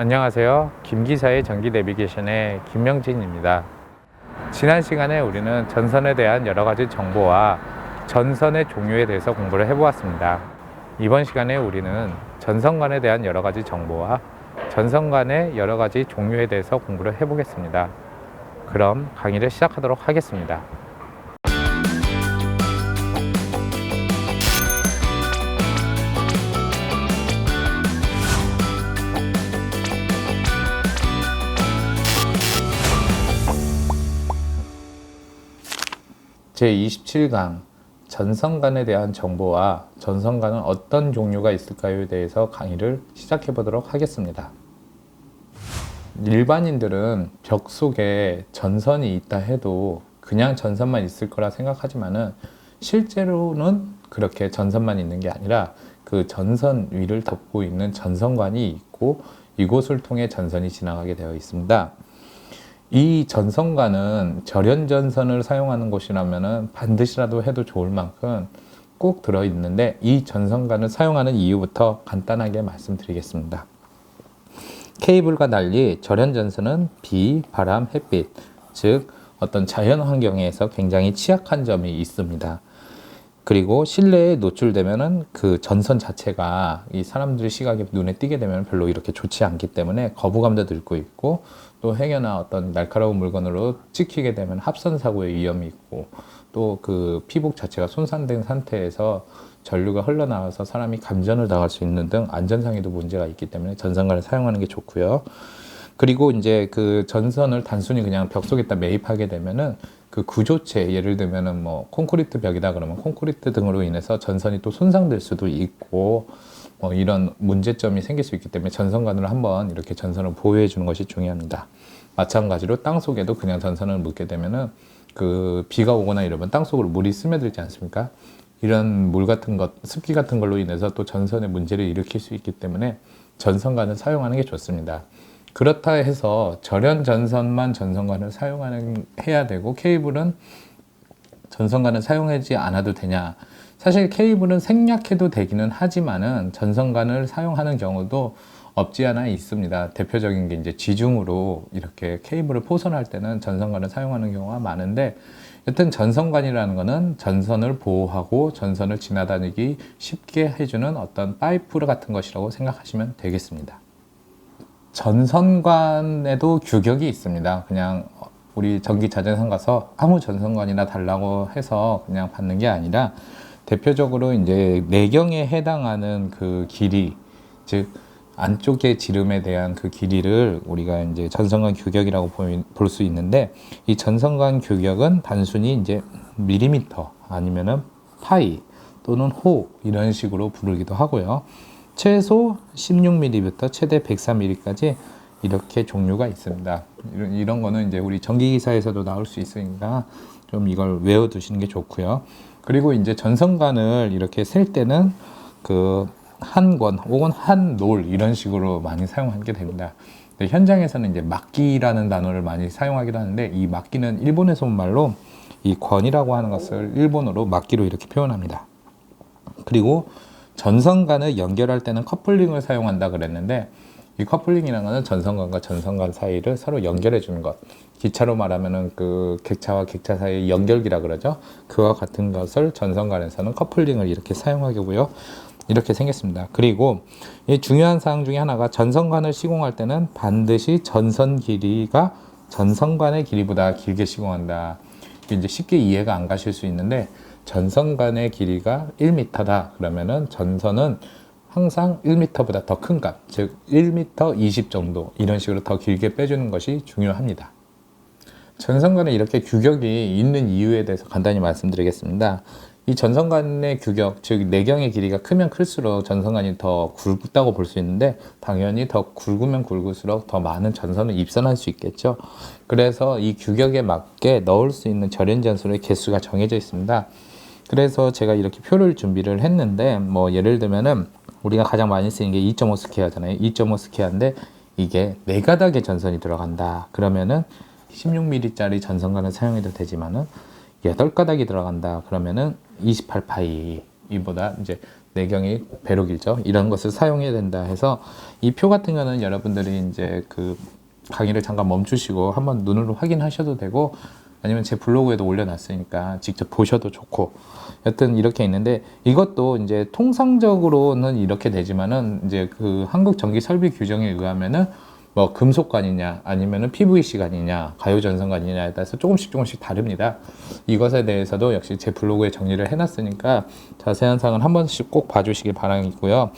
안녕하세요. 김기사의 전기 내비게이션의 김명진입니다. 지난 시간에 우리는 전선에 대한 여러 가지 정보와 전선의 종류에 대해서 공부를 해보았습니다. 이번 시간에 우리는 전선관에 대한 여러 가지 정보와 전선관의 여러 가지 종류에 대해서 공부를 해보겠습니다. 그럼 강의를 시작하도록 하겠습니다. 제27강 전선관에 대한 정보와 전선관은 어떤 종류가 있을까요에 대해서 강의를 시작해 보도록 하겠습니다. 일반인들은 벽 속에 전선이 있다 해도 그냥 전선만 있을 거라 생각하지만은 실제로는 그렇게 전선만 있는 게 아니라 그 전선 위를 덮고 있는 전선관이 있고 이곳을 통해 전선이 지나가게 되어 있습니다. 이 전선관은 절연전선을 사용하는 곳이라면 반드시라도 해도 좋을 만큼 꼭 들어있는데, 이 전선관을 사용하는 이유부터 간단하게 말씀드리겠습니다. 케이블과 달리 절연전선은 비, 바람, 햇빛, 즉 어떤 자연환경에서 굉장히 취약한 점이 있습니다. 그리고 실내에 노출되면은 그 전선 자체가 이 사람들의 시각에 눈에 띄게 되면 별로 이렇게 좋지 않기 때문에 거부감도 들고 있고, 또 행여나 어떤 날카로운 물건으로 찍히게 되면 합선 사고의 위험이 있고, 또 그 피복 자체가 손상된 상태에서 전류가 흘러나와서 사람이 감전을 당할 수 있는 등 안전상에도 문제가 있기 때문에 전선관을 사용하는 게 좋고요. 그리고 이제 그 전선을 단순히 그냥 벽 속에다 매입하게 되면은 그 구조체, 예를 들면은 뭐 콘크리트 벽이다 그러면 콘크리트 등으로 인해서 전선이 또 손상될 수도 있고, 이런 문제점이 생길 수 있기 때문에 전선관으로 한번 이렇게 전선을 보호해 주는 것이 중요합니다. 마찬가지로 땅 속에도 그냥 전선을 묻게 되면은 그 비가 오거나 이러면 땅 속으로 물이 스며들지 않습니까? 이런 물 같은 것, 습기 같은 걸로 인해서 또 전선에 문제를 일으킬 수 있기 때문에 전선관을 사용하는 게 좋습니다. 그렇다 해서 절연 전선만 전선관을 해야 되고 케이블은 전선관을 사용하지 않아도 되냐? 사실 케이블은 생략해도 되기는 하지만은 전선관을 사용하는 경우도 없지 않아 있습니다. 대표적인 게 이제 지중으로 이렇게 케이블을 포선할 때는 전선관을 사용하는 경우가 많은데, 여튼 전선관이라는 것은 전선을 보호하고 전선을 지나다니기 쉽게 해주는 어떤 파이프 같은 것이라고 생각하시면 되겠습니다. 전선관에도 규격이 있습니다. 그냥 우리 전기자재상 가서 아무 전선관이나 달라고 해서 그냥 받는 게 아니라, 대표적으로 이제 내경에 해당하는 그 길이, 즉 안쪽의 지름에 대한 그 길이를 우리가 이제 전선관 규격이라고 볼 수 있는데, 이 전선관 규격은 단순히 이제 밀리미터 아니면은 파이 또는 호 이런 식으로 부르기도 하고요. 최소 16mm부터 최대 103mm까지 이렇게 종류가 있습니다. 이런 거는 이제 우리 전기기사에서도 나올 수 있으니까 좀 이걸 외워두시는 게 좋고요. 그리고 이제 전선관을 이렇게 셀 때는 그 한 권 혹은 한 놀 이런 식으로 많이 사용하게 됩니다. 현장에서는 이제 막기라는 단어를 많이 사용하기도 하는데, 이 막기는 일본에서 온 말로 이 권이라고 하는 것을 일본어로 막기로 이렇게 표현합니다. 그리고 전선관을 연결할 때는 커플링을 사용한다 그랬는데, 이 커플링이라는 것은 전선관과 전선관 사이를 서로 연결해 주는 것, 기차로 말하면은 그 객차와 객차 사이의 연결기라 그러죠. 그와 같은 것을 전선관에서는 커플링을 이렇게 사용하고요. 이렇게 생겼습니다. 그리고 이 중요한 사항 중에 하나가, 전선관을 시공할 때는 반드시 전선 길이가 전선관의 길이보다 길게 시공한다. 이제 쉽게 이해가 안 가실 수 있는데, 전선관의 길이가 1m다 그러면은 전선은 항상 1m보다 더 큰 값, 즉 1m 20 정도 이런 식으로 더 길게 빼주는 것이 중요합니다. 전선관에 이렇게 규격이 있는 이유에 대해서 간단히 말씀드리겠습니다. 이 전선관의 규격, 즉 내경의 길이가 크면 클수록 전선관이 더 굵다고 볼 수 있는데, 당연히 더 굵으면 굵을수록 더 많은 전선을 입선할 수 있겠죠. 그래서 이 규격에 맞게 넣을 수 있는 절연전선의 개수가 정해져 있습니다. 그래서 제가 이렇게 표를 준비를 했는데, 뭐 예를 들면은 우리가 가장 많이 쓰는 게 2.5 스퀘어잖아요. 2.5 스퀘어인데 이게 4가닥의 전선이 들어간다 그러면은 16mm짜리 전선관을 사용해도 되지만은 8가닥이 들어간다 그러면은 28파이, 이보다 이제 내경이 배로 길죠. 이런 것을 사용해야 된다 해서 이 표 같은 거는 여러분들이 이제 그 강의를 잠깐 멈추시고 한번 눈으로 확인하셔도 되고, 아니면 제 블로그에도 올려놨으니까 직접 보셔도 좋고, 여튼 이렇게 있는데, 이것도 이제 통상적으로는 이렇게 되지만은 이제 그 한국 전기 설비 규정에 의하면은 뭐 금속관이냐 아니면은 PVC관이냐 가요전선관이냐에 따라서 조금씩 다릅니다. 이것에 대해서도 역시 제 블로그에 정리를 해놨으니까 자세한 사항은 한 번씩 꼭 봐주시길 바라겠고요.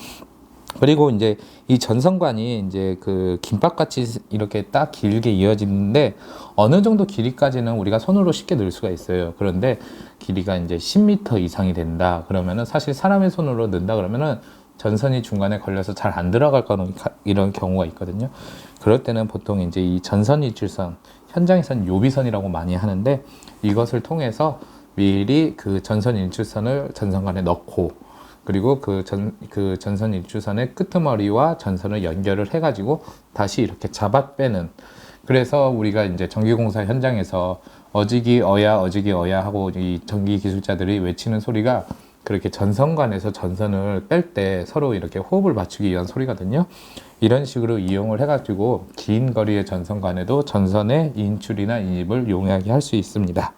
그리고 이제 이 전선관이 이제 그 김밥같이 이렇게 딱 길게 이어지는데, 어느 정도 길이까지는 우리가 손으로 쉽게 넣을 수가 있어요. 그런데 길이가 이제 10m 이상이 된다 그러면은, 사실 사람의 손으로 넣는다 그러면은 전선이 중간에 걸려서 잘 안 들어갈 거는 이런 경우가 있거든요. 그럴 때는 보통 이제 이 전선 이출선, 현장에서는 요비선이라고 많이 하는데, 이것을 통해서 미리 그 전선 일출선을 전선관에 넣고, 그리고 그 전선 일출선의 끄트머리와 전선을 연결을 해가지고 다시 이렇게 잡아 빼는. 그래서 우리가 이제 전기공사 현장에서 어지기 어야 하고 이 전기 기술자들이 외치는 소리가, 그렇게 전선관에서 전선을 뺄 때 서로 이렇게 호흡을 맞추기 위한 소리거든요. 이런 식으로 이용을 해가지고 긴 거리의 전선관에도 전선의 인출이나 인입을 용이하게 할 수 있습니다.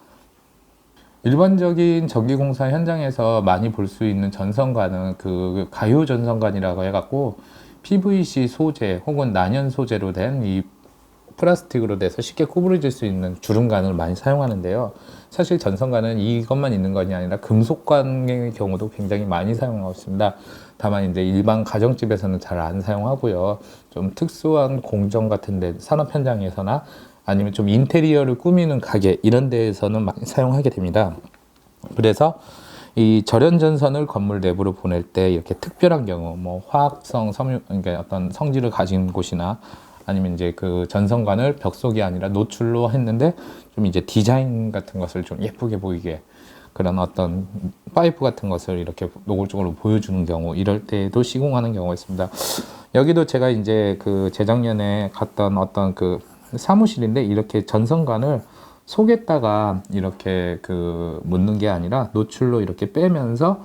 일반적인 전기공사 현장에서 많이 볼 수 있는 전선관은 그 가요 전선관이라고 해갖고 PVC 소재 혹은 난연 소재로 된 이 플라스틱으로 돼서 쉽게 구부러질 수 있는 주름관을 많이 사용하는데요. 사실 전선관은 이것만 있는 것이 아니라 금속관의 경우도 굉장히 많이 사용하고 있습니다. 다만 이제 일반 가정집에서는 잘 안 사용하고요. 좀 특수한 공정 같은 데, 산업 현장에서나 아니면 좀 인테리어를 꾸미는 가게, 이런 데에서는 많이 사용하게 됩니다. 그래서 이 절연전선을 건물 내부로 보낼 때 이렇게 특별한 경우, 뭐 화학성 그러니까 어떤 성질을 가진 곳이나, 아니면 이제 그 전선관을 벽속이 아니라 노출로 했는데 좀 이제 디자인 같은 것을 좀 예쁘게 보이게, 그런 어떤 파이프 같은 것을 이렇게 노골적으로 보여주는 경우, 이럴 때도 시공하는 경우가 있습니다. 여기도 제가 이제 그 재작년에 갔던 어떤 그 사무실인데, 이렇게 전선관을 속에다가 이렇게 그 묻는 게 아니라 노출로 이렇게 빼면서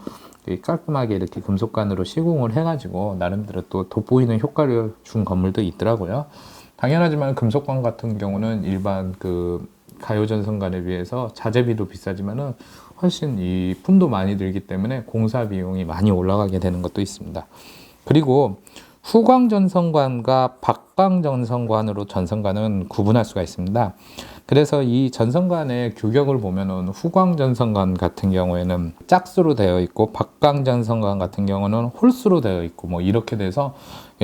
깔끔하게 이렇게 금속관으로 시공을 해가지고 나름대로 또 돋보이는 효과를 준 건물도 있더라고요. 당연하지만 금속관 같은 경우는 일반 그 가요전선관에 비해서 자재비도 비싸지만은 훨씬 이 품도 많이 들기 때문에 공사 비용이 많이 올라가게 되는 것도 있습니다. 그리고 후광전선관과 박광전선관으로 전선관은 구분할 수가 있습니다. 그래서 이 전선관의 규격을 보면은 후광전선관 같은 경우에는 짝수로 되어 있고, 박광전선관 같은 경우는 홀수로 되어 있고, 뭐 이렇게 돼서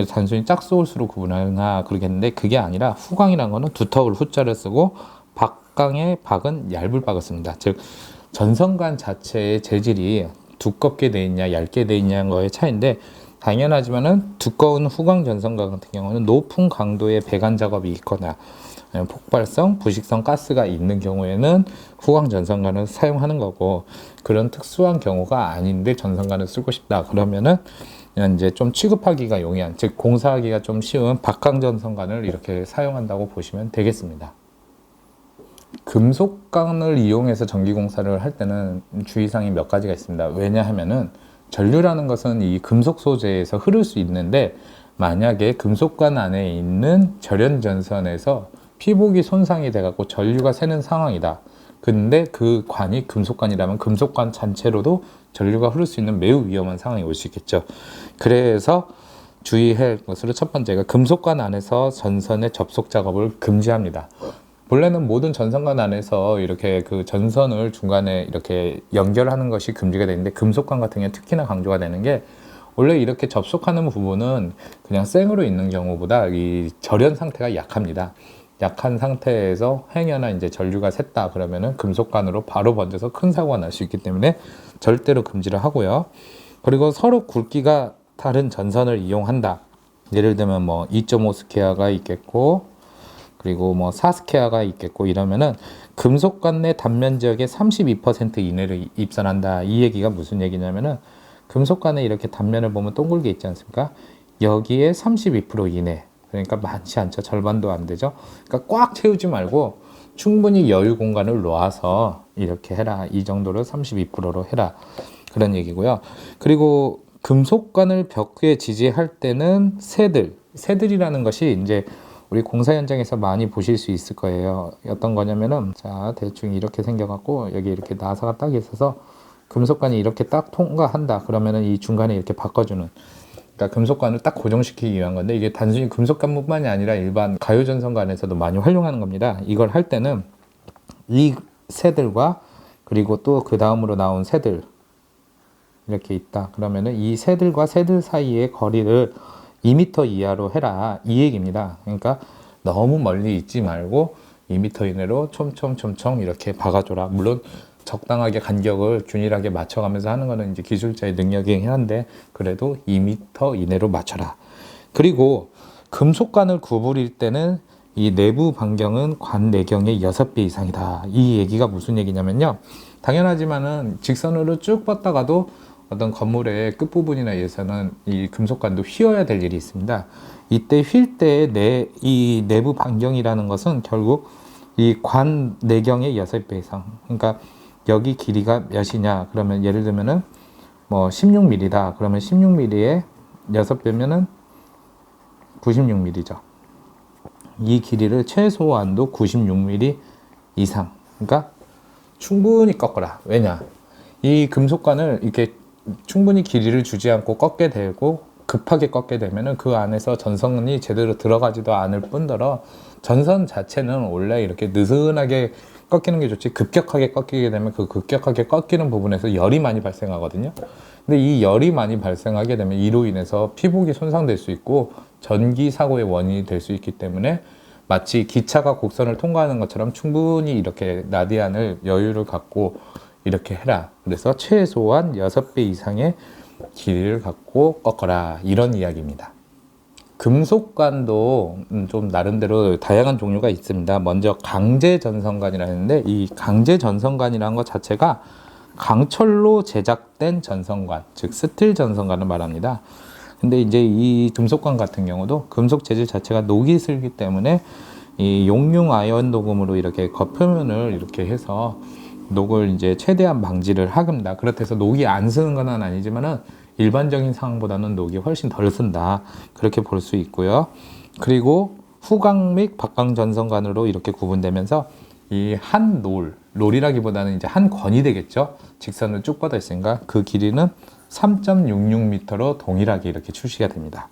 단순히 짝수 홀수로 구분하나 그러겠는데, 그게 아니라 후광이라는 거는 두터울 후자를 쓰고, 박광의 박은 얇을 박을 씁니다. 즉 전선관 자체의 재질이 두껍게 돼 있냐 얇게 돼 있냐는 거의 차이인데, 당연하지만은 두꺼운 후광 전선관 같은 경우는 높은 강도의 배관 작업이 있거나 폭발성, 부식성 가스가 있는 경우에는 후광 전선관을 사용하는 거고, 그런 특수한 경우가 아닌데 전선관을 쓰고 싶다 그러면은 이제 좀 취급하기가 용이한, 즉 공사하기가 좀 쉬운 박광 전선관을 이렇게 사용한다고 보시면 되겠습니다. 금속관을 이용해서 전기공사를 할 때는 주의사항이 몇 가지가 있습니다. 왜냐하면은 전류라는 것은 이 금속 소재에서 흐를 수 있는데, 만약에 금속관 안에 있는 절연전선에서 피복이 손상이 돼갖고 전류가 새는 상황이다. 근데 그 관이 금속관이라면 금속관 전체로도 전류가 흐를 수 있는 매우 위험한 상황이 올 수 있겠죠. 그래서 주의할 것으로 첫 번째가, 금속관 안에서 전선의 접속 작업을 금지합니다. 본래는 모든 전선관 안에서 이렇게 그 전선을 중간에 이렇게 연결하는 것이 금지가 되는데, 금속관 같은 경우에 특히나 강조가 되는 게, 원래 이렇게 접속하는 부분은 그냥 생으로 있는 경우보다 이 절연 상태가 약합니다. 약한 상태에서 행여나 이제 전류가 샜다 그러면은 금속관으로 바로 번져서 큰 사고가 날 수 있기 때문에 절대로 금지를 하고요. 그리고 서로 굵기가 다른 전선을 이용한다. 예를 들면 뭐 2.5스퀘어가 있겠고, 그리고 뭐 4스퀘어가 있겠고, 이러면은 금속관 내 단면 지역의 32% 이내를 입선한다. 이 얘기가 무슨 얘기냐면은, 금속관에 이렇게 단면을 보면 동글게 있지 않습니까? 여기에 32% 이내, 그러니까 많지 않죠. 절반도 안 되죠. 그러니까 꽉 채우지 말고 충분히 여유 공간을 놓아서 이렇게 해라. 이 정도로 32%로 해라. 그런 얘기고요. 그리고 금속관을 벽에 지지할 때는 새들이라는 것이 이제 우리 공사 현장에서 많이 보실 수 있을 거예요. 어떤 거냐면은, 자, 대충 이렇게 생겨갖고, 여기 이렇게 나사가 딱 있어서, 금속관이 이렇게 딱 통과한다. 그러면은 이 중간에 이렇게 바꿔주는. 그러니까 금속관을 딱 고정시키기 위한 건데, 이게 단순히 금속관뿐만이 아니라 일반 가요전선관에서도 많이 활용하는 겁니다. 이걸 할 때는, 이 새들과, 그리고 또 그 다음으로 나온 새들, 이렇게 있다. 그러면은 이 새들과 새들 사이의 거리를 2m 이하로 해라, 이 얘기입니다. 그러니까 너무 멀리 있지 말고 2m 이내로 촘촘촘촘 이렇게 박아줘라. 물론 적당하게 간격을 균일하게 맞춰가면서 하는 거는 이제 기술자의 능력이긴 한데, 그래도 2m 이내로 맞춰라. 그리고 금속관을 구부릴 때는 이 내부 반경은 관 내경의 6배 이상이다. 이 얘기가 무슨 얘기냐면요, 당연하지만은 직선으로 쭉 뻗다가도 어떤 건물의 끝부분이나 에서는 이 금속관도 휘어야 될 일이 있습니다. 이때 휠 때 이 내부 반경이라는 것은 결국 이 관 내경의 6배 이상. 그러니까 여기 길이가 몇이냐? 그러면 예를 들면은 뭐 16mm다. 그러면 16mm에 6배면은 96mm죠. 이 길이를 최소한도 96mm 이상. 그러니까 충분히 꺾어라. 왜냐? 이 금속관을 이렇게 충분히 길이를 주지 않고 꺾게 되고 급하게 꺾게 되면은 그 안에서 전선이 제대로 들어가지도 않을 뿐더러 전선 자체는 원래 이렇게 느슨하게 꺾이는 게 좋지, 급격하게 꺾이게 되면 그 급격하게 꺾이는 부분에서 열이 많이 발생하거든요. 근데 이 열이 많이 발생하게 되면 이로 인해서 피복이 손상될 수 있고 전기 사고의 원인이 될 수 있기 때문에 마치 기차가 곡선을 통과하는 것처럼 충분히 이렇게 나디안을 여유를 갖고 이렇게 해라. 그래서 최소한 6배 이상의 길이를 갖고 꺾어라. 이런 이야기입니다. 금속관도 좀 나름대로 다양한 종류가 있습니다. 먼저 강제전선관이라 했는데, 이 강제전선관이라는 것 자체가 강철로 제작된 전선관, 즉 스틸 전선관을 말합니다. 근데 이제 이 금속관 같은 경우도 금속 재질 자체가 녹이 슬기 때문에 이 용융 아연 도금으로 이렇게 겉표면을 이렇게 해서 녹을 이제 최대한 방지를 합니다. 그렇다 해서 녹이 안 쓰는 건 아니지만은 일반적인 상황보다는 녹이 훨씬 덜 쓴다. 그렇게 볼 수 있고요. 그리고 후강 및 박강 전선관으로 이렇게 구분되면서 이 한 롤이라기보다는 이제 한 권이 되겠죠. 직선을 쭉 뻗어 있으니까 그 길이는 3.66m로 동일하게 이렇게 출시가 됩니다.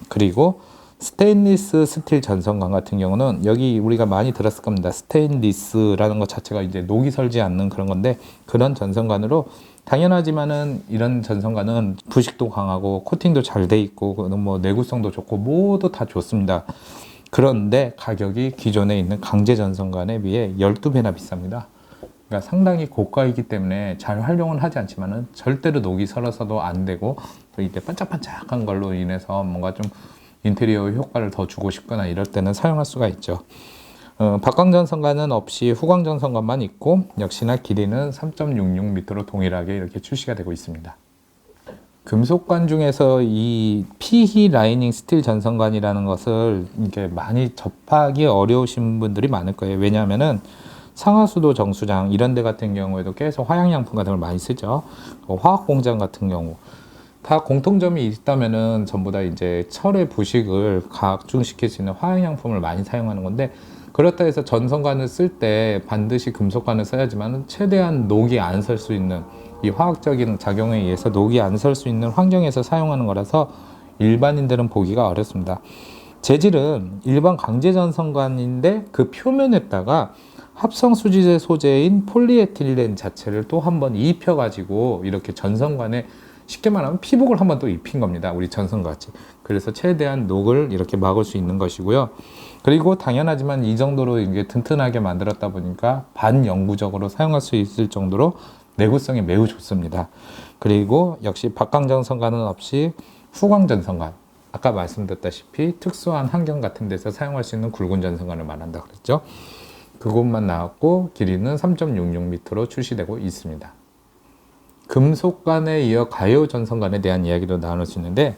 그리고 스테인리스 스틸 전선관 같은 경우는 여기 우리가 많이 들었을 겁니다. 스테인리스라는 것 자체가 이제 녹이 설지 않는 그런 건데, 그런 전선관으로 당연하지만은 이런 전선관은 부식도 강하고 코팅도 잘 돼 있고 뭐 내구성도 좋고 모두 다 좋습니다. 그런데 가격이 기존에 있는 강제 전선관에 비해 12배나 비쌉니다. 그러니까 상당히 고가이기 때문에 잘 활용은 하지 않지만은 절대로 녹이 설어서도 안 되고, 또 이때 반짝반짝한 걸로 인해서 뭔가 좀 인테리어 효과를 더 주고 싶거나 이럴 때는 사용할 수가 있죠. 박광전선관은 없이 후광전선관만 있고, 역시나 길이는 3.66m로 동일하게 이렇게 출시가 되고 있습니다. 금속관 중에서 이 PE 라이닝 스틸 전선관이라는 것을 이렇게 많이 접하기 어려우신 분들이 많을 거예요. 왜냐하면은 상하수도 정수장 이런 데 같은 경우에도 계속 화학양품 같은 걸 많이 쓰죠. 화학공장 같은 경우 다 공통점이 있다면은 전부 다 이제 철의 부식을 각중시킬 수 있는 화학양품을 많이 사용하는 건데, 그렇다 해서 전선관을 쓸 때 반드시 금속관을 써야지만 최대한 녹이 안 설 수 있는, 이 화학적인 작용에 의해서 녹이 안 설 수 있는 환경에서 사용하는 거라서 일반인들은 보기가 어렵습니다. 재질은 일반 강제전선관인데 그 표면에다가 합성 수지제 소재인 폴리에틸렌 자체를 또 한번 입혀 가지고 이렇게 전선관에 쉽게 말하면 피복을 한번 또 입힌 겁니다. 우리 전선같이. 그래서 최대한 녹을 이렇게 막을 수 있는 것이고요. 그리고 당연하지만 이 정도로 이게 튼튼하게 만들었다 보니까 반영구적으로 사용할 수 있을 정도로 내구성이 매우 좋습니다. 그리고 역시 박강전선관은 없이 후광전선관, 아까 말씀드렸다시피 특수한 환경 같은 데서 사용할 수 있는 굵은 전선관을 말한다 그랬죠. 그것만 나왔고 길이는 3.66m로 출시되고 있습니다. 금속관에 이어 가요 전선관에 대한 이야기도 나눌 수 있는데,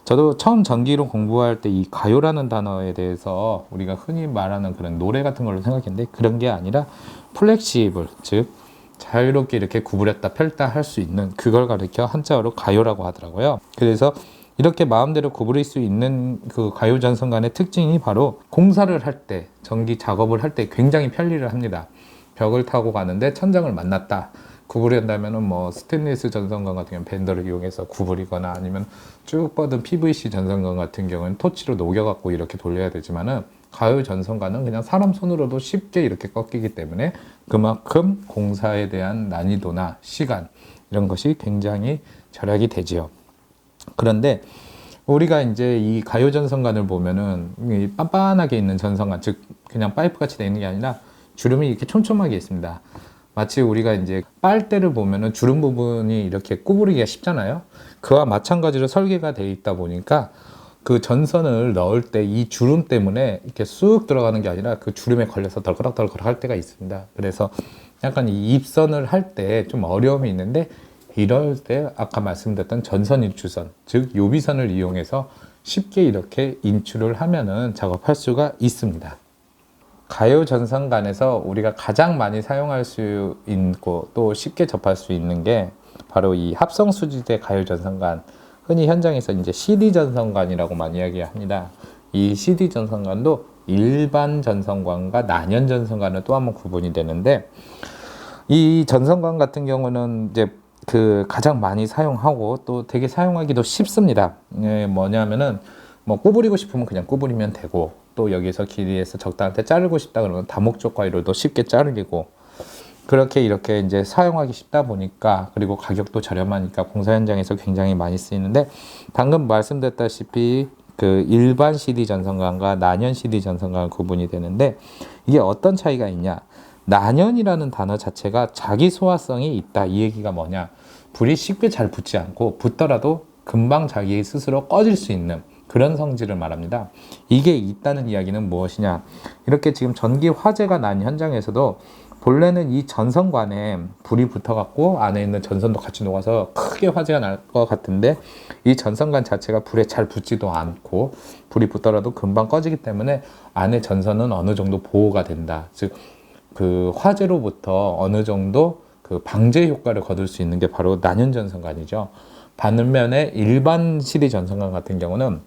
저도 처음 전기로 공부할 때 이 가요라는 단어에 대해서 우리가 흔히 말하는 그런 노래 같은 걸로 생각했는데, 그런 게 아니라 플렉시블, 즉 자유롭게 이렇게 구부렸다 펼다 할 수 있는, 그걸 가리켜 한자어로 가요라고 하더라고요. 그래서 이렇게 마음대로 구부릴 수 있는 그 가요 전선관의 특징이 바로 공사를 할 때, 전기 작업을 할 때 굉장히 편리를 합니다. 벽을 타고 가는데 천장을 만났다, 구부린다면은 뭐 스테인리스 전선관 같은 경우는 밴더를 이용해서 구부리거나, 아니면 쭉 뻗은 PVC 전선관 같은 경우는 토치로 녹여갖고 이렇게 돌려야 되지만은, 가요 전선관은 그냥 사람 손으로도 쉽게 이렇게 꺾이기 때문에 그만큼 공사에 대한 난이도나 시간, 이런 것이 굉장히 절약이 되지요. 그런데 우리가 이제 이 가요 전선관을 보면은 이 빤빤하게 있는 전선관, 즉 그냥 파이프 같이 되어 있는 게 아니라 주름이 이렇게 촘촘하게 있습니다. 마치 우리가 이제 빨대를 보면은 주름 부분이 이렇게 구부리기가 쉽잖아요. 그와 마찬가지로 설계가 되어 있다 보니까 그 전선을 넣을 때 이 주름 때문에 이렇게 쑥 들어가는 게 아니라 그 주름에 걸려서 덜그락덜그락 할 때가 있습니다. 그래서 약간 이 입선을 할 때 좀 어려움이 있는데, 이럴 때 아까 말씀드렸던 전선 인출선, 즉 요비선을 이용해서 쉽게 이렇게 인출을 하면은 작업할 수가 있습니다. 가요 전선관에서 우리가 가장 많이 사용할 수 있고 또 쉽게 접할 수 있는 게 바로 이 합성 수지대 가요 전선관, 흔히 현장에서 이제 CD 전선관이라고 많이 이야기합니다. 이 CD 전선관도 일반 전선관과 난연 전선관은 또 한번 구분이 되는데, 이 전선관 같은 경우는 이제 그 가장 많이 사용하고 또 되게 사용하기도 쉽습니다. 뭐냐면은 뭐 구부리고 싶으면 그냥 구부리면 되고, 또 여기서 길이에서 적당한테 자르고 싶다 그러면 다목적 가위로도 쉽게 자르고, 그렇게 이렇게 이제 사용하기 쉽다 보니까, 그리고 가격도 저렴하니까 공사 현장에서 굉장히 많이 쓰이는데, 방금 말씀드렸다시피 그 일반 CD 전선관과 난연 CD 전선관 구분이 되는데, 이게 어떤 차이가 있냐? 난연이라는 단어 자체가 자기 소화성이 있다, 이 얘기가 뭐냐? 불이 쉽게 잘 붙지 않고, 붙더라도 금방 자기 스스로 꺼질 수 있는 그런 성질을 말합니다. 이게 있다는 이야기는 무엇이냐? 이렇게 지금 전기 화재가 난 현장에서도 본래는 이 전선관에 불이 붙어갖고 안에 있는 전선도 같이 녹아서 크게 화재가 날 것 같은데, 이 전선관 자체가 불에 잘 붙지도 않고 불이 붙더라도 금방 꺼지기 때문에 안에 전선은 어느 정도 보호가 된다. 즉 그 화재로부터 어느 정도 그 방제 효과를 거둘 수 있는 게 바로 난연 전선관이죠. 반면에 일반 CD 전선관 같은 경우는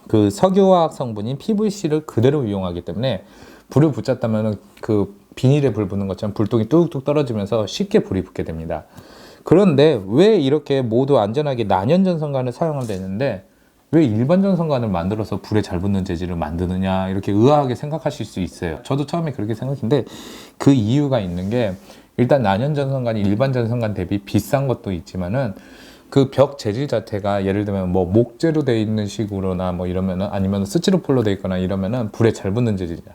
그 석유화학 성분인 PVC를 그대로 이용하기 때문에 불을 붙였다면 그 비닐에 불 붙는 것처럼 불똥이 뚝뚝 떨어지면서 쉽게 불이 붙게 됩니다. 그런데 왜 이렇게 모두 안전하게 난연 전선관을 사용하면 되는데, 왜 일반 전선관을 만들어서 불에 잘 붙는 재질을 만드느냐, 이렇게 의아하게 생각하실 수 있어요. 저도 처음에 그렇게 생각했는데, 그 이유가 있는 게, 일단 난연 전선관이 일반 전선관 대비 비싼 것도 있지만은 그 벽 재질 자체가 예를 들면 뭐 목재로 되어 있는 식으로나 뭐 이러면은, 아니면 스티로폴로 되어 있거나 이러면은 불에 잘 붙는 재질이야.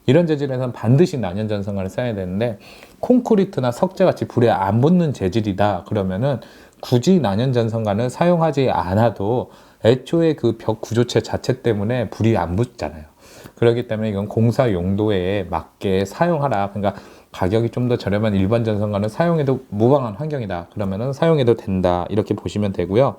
이런 재질에서는 반드시 난연 전선관을 써야 되는데, 콘크리트나 석재 같이 불에 안 붙는 재질이다 그러면은 굳이 난연 전선관을 사용하지 않아도 애초에 그 벽 구조체 자체 때문에 불이 안 붙잖아요. 그렇기 때문에 이건 공사 용도에 맞게 사용하라. 그러니까 가격이 좀 더 저렴한 일반 전선관을 사용해도 무방한 환경이다 그러면은 사용해도 된다, 이렇게 보시면 되고요.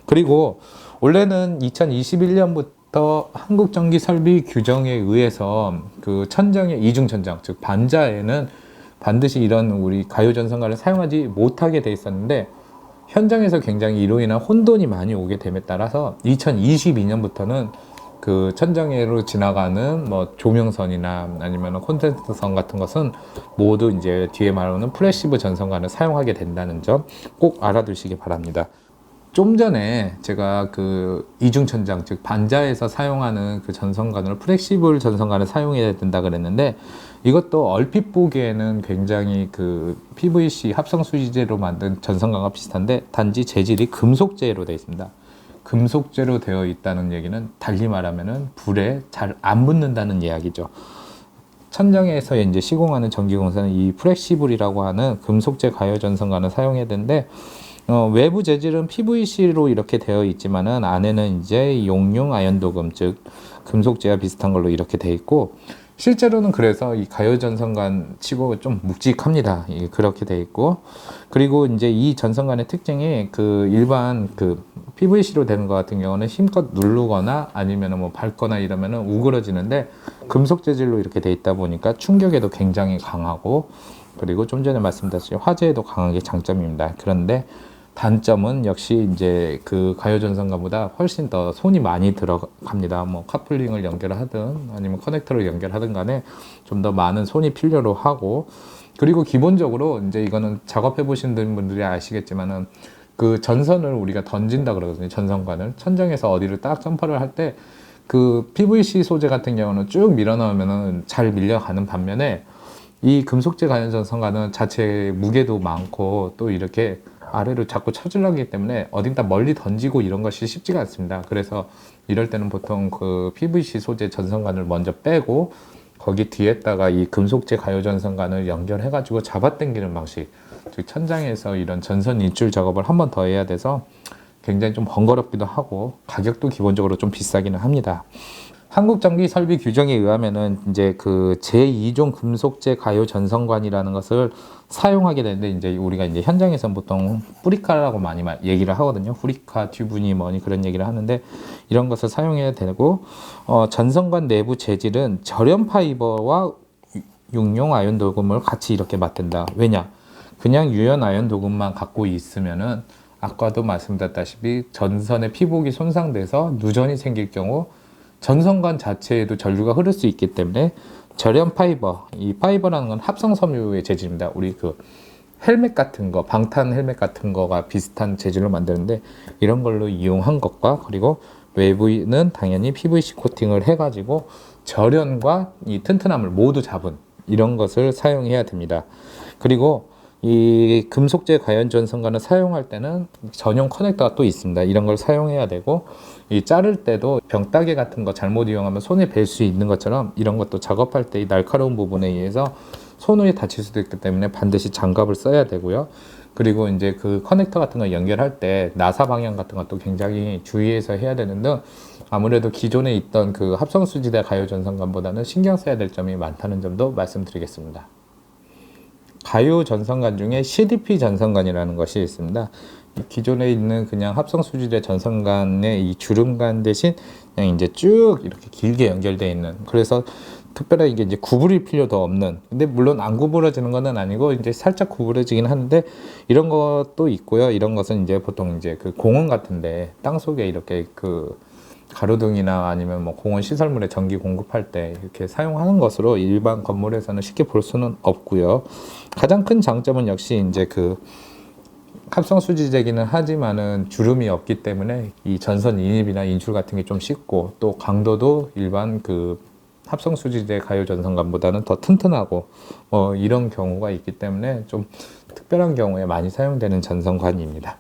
그리고 원래는 2021년부터 한국전기설비 규정에 의해서 그 천정의 이중천정, 즉 반자에는 반드시 이런 우리 가요 전선관을 사용하지 못하게 돼 있었는데, 현장에서 굉장히 이로 인한 혼돈이 많이 오게 됨에 따라서 2022년부터는 그 천정예로 지나가는 뭐 조명선이나 아니면 콘센트선 같은 것은 모두 이제 뒤에 말하는 프레시브 전선관을 사용하게 된다는 점 꼭 알아두시기 바랍니다. 좀 전에 제가 그 이중천장, 즉 반자에서 사용하는 그 전선관을 플렉시블 전선관을 사용해야 된다 그랬는데, 이것도 얼핏 보기에는 굉장히 그 PVC 합성 수지재로 만든 전선관과 비슷한데, 단지 재질이 금속재로 되어 있습니다. 금속재로 되어 있다는 얘기는 달리 말하면은 불에 잘 안 붙는다는 이야기죠. 천정에서 이제 시공하는 전기공사는 이 플렉시블이라고 하는 금속재 가요 전선관을 사용해야 되는데, 외부 재질은 PVC로 이렇게 되어 있지만은 안에는 이제 용융 아연도금, 즉 금속재와 비슷한 걸로 이렇게 되어 있고, 실제로는 그래서 이 가요 전선관 치고 좀 묵직합니다. 그렇게 되어 있고, 그리고 이제 이 전선관의 특징이 그 일반 그 PVC로 되는 것 같은 경우는 힘껏 누르거나 아니면 뭐 밟거나 이러면은 우그러지는데, 금속 재질로 이렇게 되어 있다 보니까 충격에도 굉장히 강하고, 그리고 좀 전에 말씀드렸듯이 화재에도 강한 게 장점입니다. 그런데 단점은 역시 이제 그 가요 전선관보다 훨씬 더 손이 많이 들어갑니다. 뭐 카플링을 연결하든 아니면 커넥터를 연결하든 간에 좀 더 많은 손이 필요로 하고, 그리고 기본적으로 이제 이거는 작업해 보신 분들이 아시겠지만은 그 전선을 우리가 던진다 그러거든요. 전선관을 천장에서 어디를 딱 점퍼를 할 때 그 PVC 소재 같은 경우는 쭉 밀어 넣으면은 잘 밀려가는 반면에 이 금속재 가연 전선관은 자체 무게도 많고 또 이렇게 아래로 자꾸 쳐질러기 때문에 어딘가 멀리 던지고 이런 것이 쉽지가 않습니다. 그래서 이럴 때는 보통 그 PVC 소재 전선관을 먼저 빼고 거기 뒤에다가 이 금속재 가요 전선관을 연결해 가지고 잡아당기는 방식, 즉 천장에서 이런 전선 인출 작업을 한 번 더 해야 돼서 굉장히 좀 번거롭기도 하고 가격도 기본적으로 좀 비싸기는 합니다. 한국전기설비 규정에 의하면은 이제 그 제2종 금속재 가요 전선관이라는 것을 사용하게 되는데, 이제 우리가 이제 현장에서 보통 뿌리카라고 많이 얘기를 하거든요. 뿌리카, 튜브니 뭐니 그런 얘기를 하는데, 이런 것을 사용해야 되고, 전선관 내부 재질은 절연 파이버와 육용 아연 도금을 같이 이렇게 맞댄다. 왜냐? 그냥 유연 아연 도금만 갖고 있으면은 아까도 말씀드렸다시피 전선의 피복이 손상돼서 누전이 생길 경우 전선관 자체에도 전류가 흐를 수 있기 때문에 절연 파이버, 이 파이버라는 건 합성 섬유의 재질입니다. 우리 그 헬멧 같은 거, 방탄 헬멧 같은 거가 비슷한 재질로 만드는데, 이런 걸로 이용한 것과, 그리고 외부는 당연히 PVC 코팅을 해가지고 절연과 이 튼튼함을 모두 잡은 이런 것을 사용해야 됩니다. 그리고 이 금속재 가연 전선관을 사용할 때는 전용 커넥터가 또 있습니다. 이런 걸 사용해야 되고, 이 자를 때도 병따개 같은 거 잘못 이용하면 손에 벨 수 있는 것처럼 이런 것도 작업할 때 이 날카로운 부분에 의해서 손을 다칠 수도 있기 때문에 반드시 장갑을 써야 되고요. 그리고 이제 그 커넥터 같은 거 연결할 때 나사 방향 같은 것도 굉장히 주의해서 해야 되는데, 아무래도 기존에 있던 그 합성수지대 가요 전선관보다는 신경 써야 될 점이 많다는 점도 말씀드리겠습니다. 가요 전선관 중에 CDP 전선관이라는 것이 있습니다. 기존에 있는 그냥 합성수지대 전선관의 이 주름관 대신 그냥 이제 쭉 이렇게 길게 연결되어 있는, 그래서 특별하게 이게 구부릴 필요도 없는, 근데 물론 안 구부러지는 건 아니고 이제 살짝 구부러지긴 하는데, 이런 것도 있고요. 이런 것은 이제 보통 이제 그 공원 같은데 땅 속에 이렇게 그 가로등이나 아니면 뭐 공원 시설물에 전기 공급할 때 이렇게 사용하는 것으로 일반 건물에서는 쉽게 볼 수는 없고요. 가장 큰 장점은 역시 이제 그 합성 수지재기는 하지만은 주름이 없기 때문에 이 전선 인입이나 인출 같은 게 좀 쉽고, 또 강도도 일반 그 합성 수지재 가요 전선관보다는 더 튼튼하고 이런 경우가 있기 때문에 좀 특별한 경우에 많이 사용되는 전선관입니다.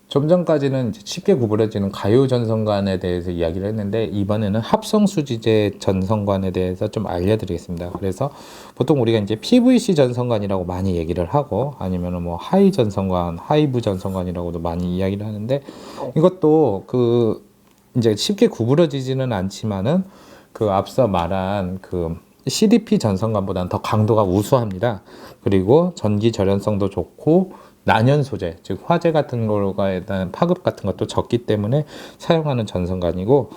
좀 전까지는 쉽게 구부러지는 가요 전선관에 대해서 이야기를 했는데, 이번에는 합성 수지재 전선관에 대해서 좀 알려드리겠습니다. 그래서 보통 우리가 이제 PVC 전선관이라고 많이 얘기를 하고, 아니면 뭐 하이 전선관, 하이브 전선관이라고도 많이 이야기를 하는데, 이것도 그 이제 쉽게 구부러지지는 않지만은 그 앞서 말한 그 CDP 전선관보다는 더 강도가 우수합니다. 그리고 전기 절연성도 좋고, 난연 소재, 즉 화재 같은 거에 대한 파급 같은 것도 적기 때문에 사용하는 전선관이고,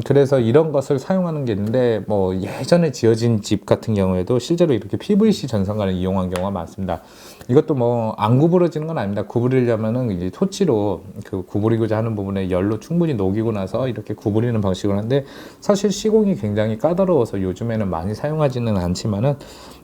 그래서 이런 것을 사용하는 게 있는데, 뭐 예전에 지어진 집 같은 경우에도 실제로 이렇게 PVC 전선관을 이용한 경우가 많습니다. 이것도 뭐 안 구부러지는 건 아닙니다. 구부리려면은 이제 토치로 그 구부리고자 하는 부분에 열로 충분히 녹이고 나서 이렇게 구부리는 방식을 하는데, 사실 시공이 굉장히 까다로워서 요즘에는 많이 사용하지는 않지만은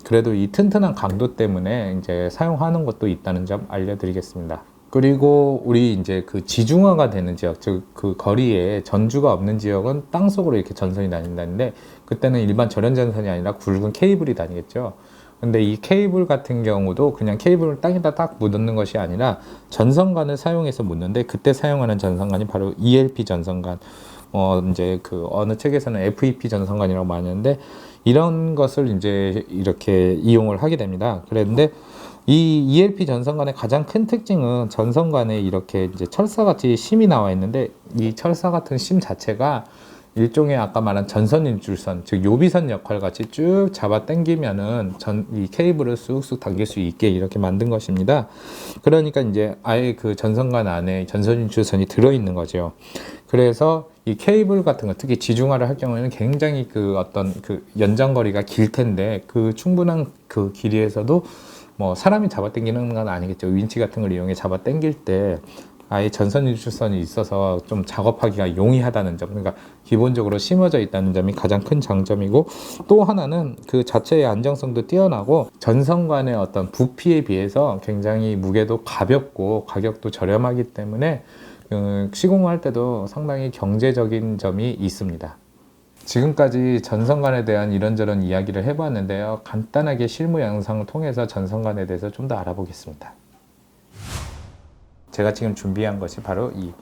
그래도 이 튼튼한 강도 때문에 이제 사용하는 것도 있다는 점 알려드리겠습니다. 그리고 우리 이제 그 지중화가 되는 지역, 즉 그 거리에 전주가 없는 지역은 땅 속으로 이렇게 전선이 다닌다는데, 그때는 일반 절연 전선이 아니라 굵은 케이블이 다니겠죠. 근데 이 케이블 같은 경우도 그냥 케이블을 땅에다 딱 묻는 것이 아니라 전선관을 사용해서 묻는데, 그때 사용하는 전선관이 바로 ELP 전선관, 이제 그 어느 책에서는 FEP 전선관이라고 많이 하는데, 이런 것을 이제 이렇게 이용을 하게 됩니다. 그런데 이 ELP 전선관의 가장 큰 특징은 전선관에 이렇게 이제 철사같이 심이 나와 있는데, 이 철사 같은 심 자체가 일종의 아까 말한 전선 인출선, 즉 요비선 역할 같이 쭉 잡아 당기면은 이 케이블을 쑥쑥 당길 수 있게 이렇게 만든 것입니다. 그러니까 이제 아예 그 전선관 안에 전선 인출선이 들어 있는 거죠. 그래서 이 케이블 같은 거, 특히 지중화를 할 경우에는 굉장히 그 어떤 그 연장거리가 길 텐데, 그 충분한 그 길이에서도 뭐 사람이 잡아 당기는 건 아니겠죠. 윈치 같은 걸 이용해 잡아 당길 때 아예 전선 유출선이 있어서 좀 작업하기가 용이하다는 점, 그러니까 기본적으로 심어져 있다는 점이 가장 큰 장점이고, 또 하나는 그 자체의 안정성도 뛰어나고 전선간의 어떤 부피에 비해서 굉장히 무게도 가볍고 가격도 저렴하기 때문에 시공할 때도 상당히 경제적인 점이 있습니다. 지금까지 전선간에 대한 이런저런 이야기를 해봤는데요. 간단하게 실무 영상을 통해서 전선간에 대해서 좀 더 알아보겠습니다. 제가 지금 준비한 것이 바로 이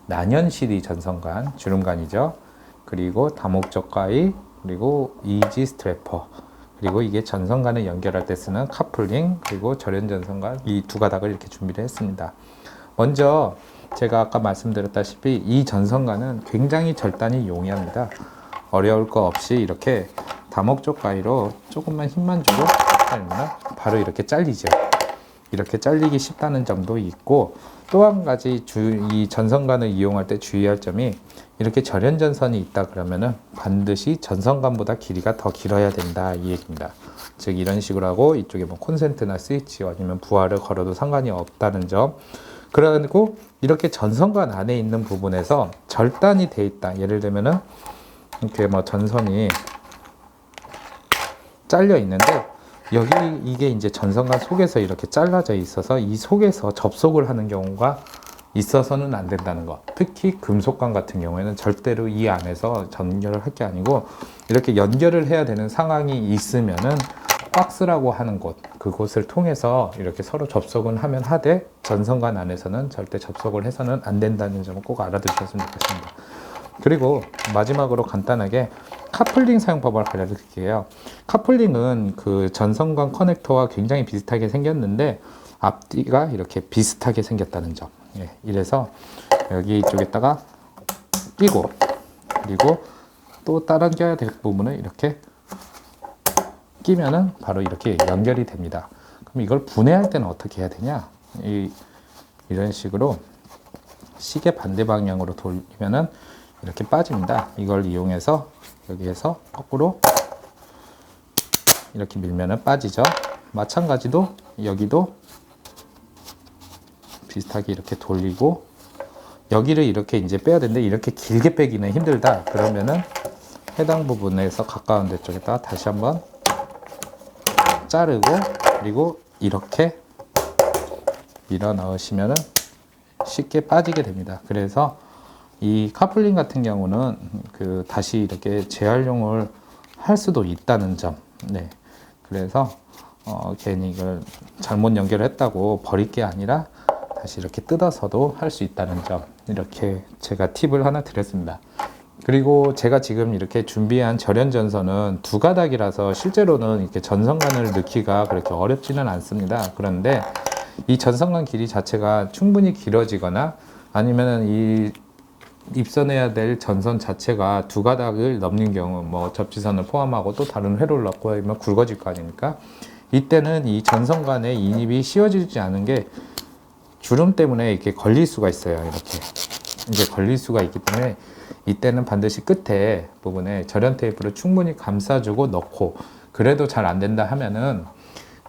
난연 CD 전선간, 주름간이죠. 그리고 다목적 가위, 그리고 이지 스트래퍼, 그리고 이게 전선간을 연결할 때 쓰는 카플링, 그리고 절연 전선간, 이 두 가닥을 이렇게 준비를 했습니다. 먼저 제가 아까 말씀드렸다시피 이 전선간은 굉장히 절단이 용이합니다. 어려울 거 없이 이렇게 다목적 가위로 조금만 힘만 주고 잘리면 바로 이렇게 잘리죠. 이렇게 잘리기 쉽다는 점도 있고, 또 한 가지 이 전선간을 이용할 때 주의할 점이, 이렇게 절연 전선이 있다 그러면은 반드시 전선간보다 길이가 더 길어야 된다, 이 얘기입니다. 즉 이런 식으로 하고 이쪽에 뭐 콘센트나 스위치 아니면 부하를 걸어도 상관이 없다는 점. 그리고 이렇게 전선간 안에 있는 부분에서 절단이 돼 있다. 예를 들면은 이렇게 뭐 전선이 잘려 있는데 여기 이게 이제 전선간 속에서 이렇게 잘라져 있어서 이 속에서 접속을 하는 경우가 있어서는 안 된다는 것. 특히 금속관 같은 경우에는 절대로 이 안에서 연결을 할 게 아니고 이렇게 연결을 해야 되는 상황이 있으면은 박스라고 하는 곳, 그곳을 통해서 이렇게 서로 접속은 하면 하되 전선간 안에서는 절대 접속을 해서는 안 된다는 점을 꼭 알아두셨으면 좋겠습니다. 그리고 마지막으로 간단하게 카플링 사용법을 알려드릴게요. 카플링은 그 전선간 커넥터와 굉장히 비슷하게 생겼는데 앞뒤가 이렇게 비슷하게 생겼다는 점. 예, 이래서 여기 이쪽에다가 끼고, 그리고 또 다른 껴야 될 부분을 이렇게 끼면은 바로 이렇게 연결이 됩니다. 그럼 이걸 분해할 때는 어떻게 해야 되냐? 이런 식으로 시계 반대 방향으로 돌리면은 이렇게 빠집니다. 이걸 이용해서 여기에서 거꾸로 이렇게 밀면은 빠지죠. 마찬가지로 여기도 비슷하게 이렇게 돌리고, 여기를 이렇게 이제 빼야 되는데 이렇게 길게 빼기는 힘들다 그러면은 해당 부분에서 가까운 데 쪽에다가 다시 한번 자르고, 그리고 이렇게 밀어 넣으시면은 쉽게 빠지게 됩니다. 그래서 이 카플링 같은 경우는 그 다시 이렇게 재활용을 할 수도 있다는 점. 네. 그래서 괜히 이걸 잘못 연결했다고 버릴 게 아니라 다시 이렇게 뜯어서도 할 수 있다는 점. 이렇게 제가 팁을 하나 드렸습니다. 그리고 제가 지금 이렇게 준비한 절연 전선은 두 가닥이라서 실제로는 이렇게 전선간을 넣기가 그렇게 어렵지는 않습니다. 그런데 이 전선간 길이 자체가 충분히 길어지거나 아니면은 이 입선해야 될 전선 자체가 두 가닥을 넘는 경우, 뭐 접지선을 포함하고 또 다른 회로를 넣고 하면 굵어질 거 아닙니까? 이때는 이 전선간의 인입이 씌워지지 않은 게 주름 때문에 이렇게 걸릴 수가 있어요. 이렇게 이제 걸릴 수가 있기 때문에 이때는 반드시 끝에 부분에 절연 테이프를 충분히 감싸주고 넣고, 그래도 잘 안 된다 하면은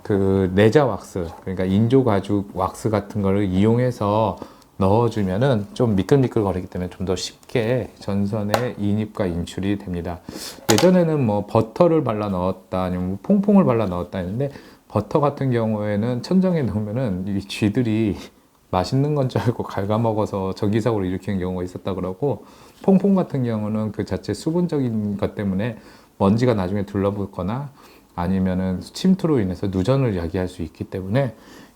그 레자 왁스, 그러니까 인조 가죽 왁스 같은 거를 이용해서 넣어주면은 좀 미끌미끌 거리기 때문에 좀 더 쉽게 전선에 인입과 인출이 됩니다. 예전에는 뭐 버터를 발라 넣었다 아니면 뭐 퐁퐁을 발라 넣었다 했는데, 버터 같은 경우에는 천정에 넣으면은 이 쥐들이 맛있는 건 줄 알고 갉아먹어서 전기사고를 일으키는 경우가 있었다 그러고, 퐁퐁 같은 경우는 그 자체 수분적인 것 때문에 먼지가 나중에 둘러붙거나 아니면은 침투로 인해서 누전을 야기할 수 있기 때문에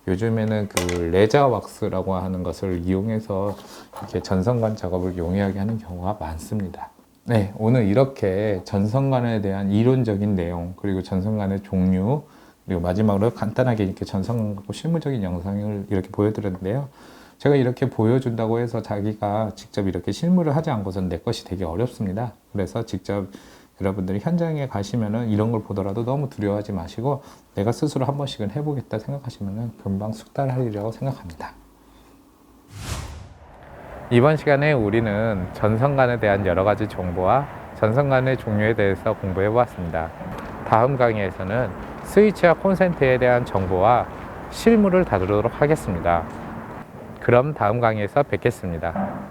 요즘에는 그 레자 왁스라고 하는 것을 이용해서 이렇게 전선간 작업을 용이하게 하는 경우가 많습니다. 네, 오늘 이렇게 전선간에 대한 이론적인 내용, 그리고 전선간의 종류, 그리고 마지막으로 간단하게 이렇게 전선간 갖고 실무적인 영상을 이렇게 보여드렸는데요. 제가 이렇게 보여준다고 해서 자기가 직접 이렇게 실무를 하지 않고서는 내 것이 되게 어렵습니다. 그래서 직접 여러분들이 현장에 가시면은 이런 걸 보더라도 너무 두려워하지 마시고 내가 스스로 한 번씩은 해보겠다 생각하시면은 금방 숙달하리라고 생각합니다. 이번 시간에 우리는 전선관에 대한 여러 가지 정보와 전선관의 종류에 대해서 공부해 보았습니다. 다음 강의에서는 스위치와 콘센트에 대한 정보와 실무를 다루도록 하겠습니다. 그럼 다음 강의에서 뵙겠습니다.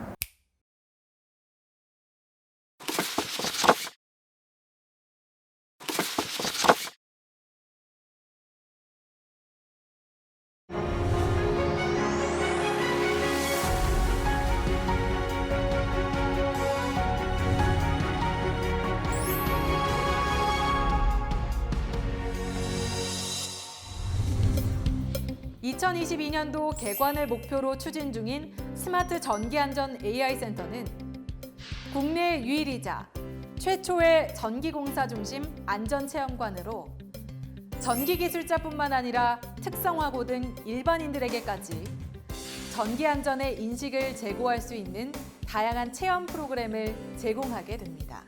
2022년도 개관을 목표로 추진 중인 스마트 전기안전 AI 센터는 국내 유일이자 최초의 전기공사 중심 안전체험관으로 전기기술자뿐만 아니라 특성화고 등 일반인들에게까지 전기안전의 인식을 제고할 수 있는 다양한 체험 프로그램을 제공하게 됩니다.